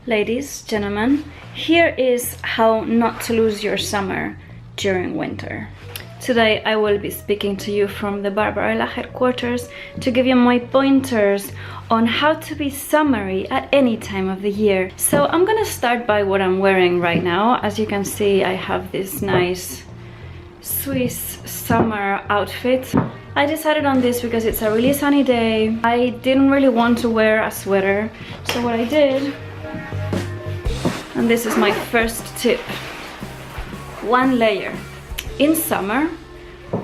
Ladies, gentlemen, here is how not to lose your summer during winter. Today I will be speaking to you from the Barbarella headquarters to give you my pointers on how to be summery at any time of the year. So I'm gonna start by what I'm wearing right now. As you can see, I have this nice Swiss summer outfit. I decided on this because it's a really sunny day. I didn't really want to wear a sweater, so what I did, and this is my first tip, one layer. In summer,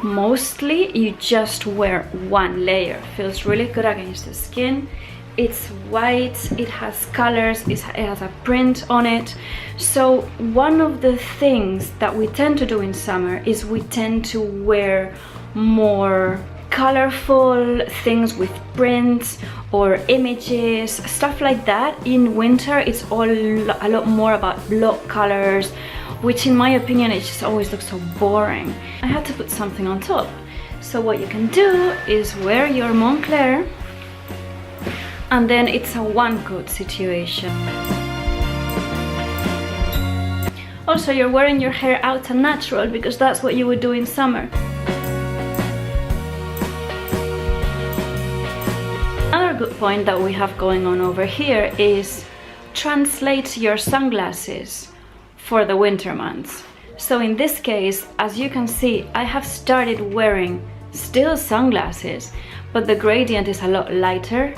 mostly you just wear one layer. Feels really good against the skin. It's white, it has colors, it has a print on it. So one of the things that we tend to do in summer is we tend to wear more colorful things with prints or images, stuff like that. In winter it's all a lot more about block colors, which in my opinion it just always looks so boring. I had to put something on top. So what you can do is wear your Moncler, and then it's a one coat situation. Also, you're wearing your hair out and natural because that's what you would do in summer. Another good point that we have going on over here is translate your sunglasses for the winter months. So in this case, as you can see, I have started wearing still sunglasses, but the gradient is a lot lighter.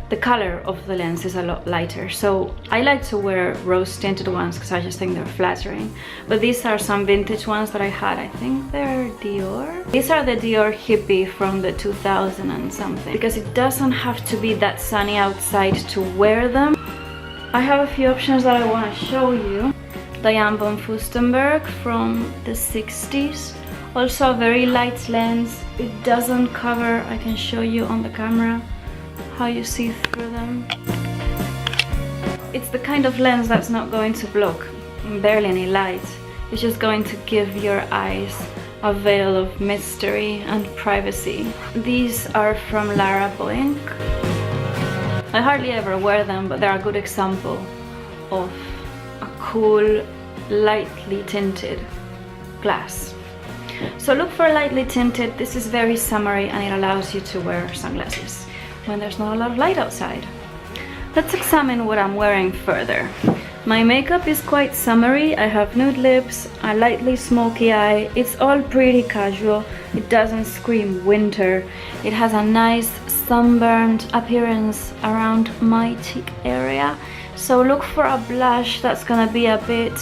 The color of the lens is a lot lighter. So I like to wear rose tinted ones because I just think they're flattering. But these are some vintage ones that I had. I think they're Dior. These are the Dior Hippie from the 2000 and something. Because it doesn't have to be that sunny outside to wear them. I have a few options that I want to show you. Diane von Furstenberg from the 60s. Also a very light lens. It doesn't cover, I can show you on the camera how you see through them. It's the kind of lens that's not going to block barely any light. It's just going to give your eyes a veil of mystery and privacy. These are from Lara Boink. I hardly ever wear them, but they're a good example of a cool, lightly tinted glass. So look for lightly tinted. This is very summery and it allows you to wear sunglasses when there's not a lot of light outside. Let's examine what I'm wearing further. My makeup is quite summery. I have nude lips, a lightly smoky eye. It's all pretty casual. It doesn't scream winter. It has a nice sunburned appearance around my cheek area. So look for a blush that's gonna be a bit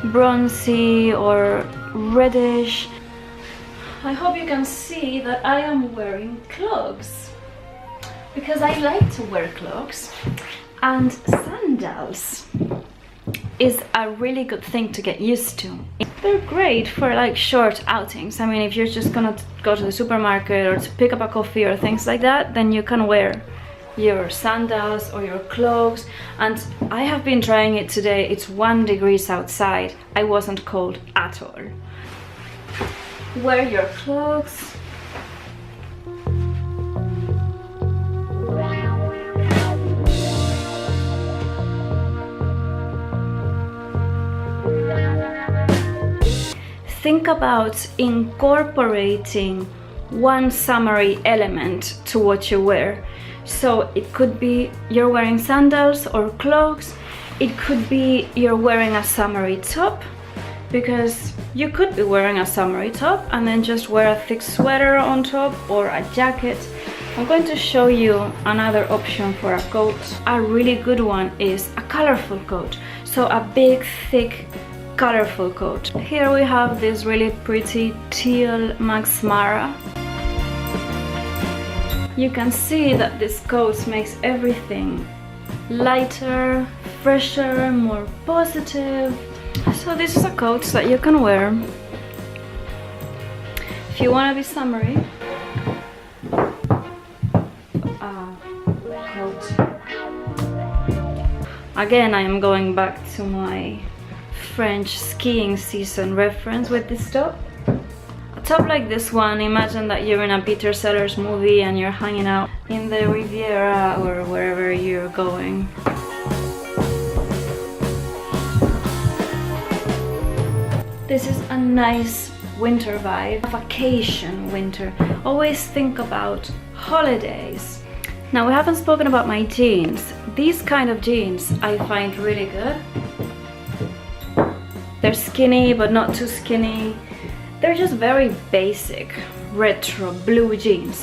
bronzy or reddish. I hope you can see that I am wearing clogs, because I like to wear clogs, and sandals is a really good thing to get used to. They're great for like short outings. I mean, if you're just gonna go to the supermarket or to pick up a coffee or things like that, then you can wear your sandals or your clogs. And I have been trying it today. It's 1 degree outside. I wasn't cold at all. Wear your clogs. Think about incorporating one summery element to what you wear. So it could be you're wearing sandals or clogs. It could be you're wearing a summery top, because you could be wearing a summery top and then just wear a thick sweater on top or a jacket. I'm going to show you another option for a coat. A really good one is a colorful coat. So a big, thick, colorful coat. Here we have this really pretty teal Max Mara. You can see that this coat makes everything lighter, fresher, more positive. So this is a coat that you can wear if you want to be summery. Coat. Again, I am going back to my French skiing season reference with this top. A top like this one, imagine that you're in a Peter Sellers movie and you're hanging out in the Riviera or wherever you're going. This is a nice winter vibe, vacation winter. Always think about holidays. Now we haven't spoken about my jeans. These kind of jeans I find really good. They're skinny but not too skinny. They're just very basic, retro blue jeans.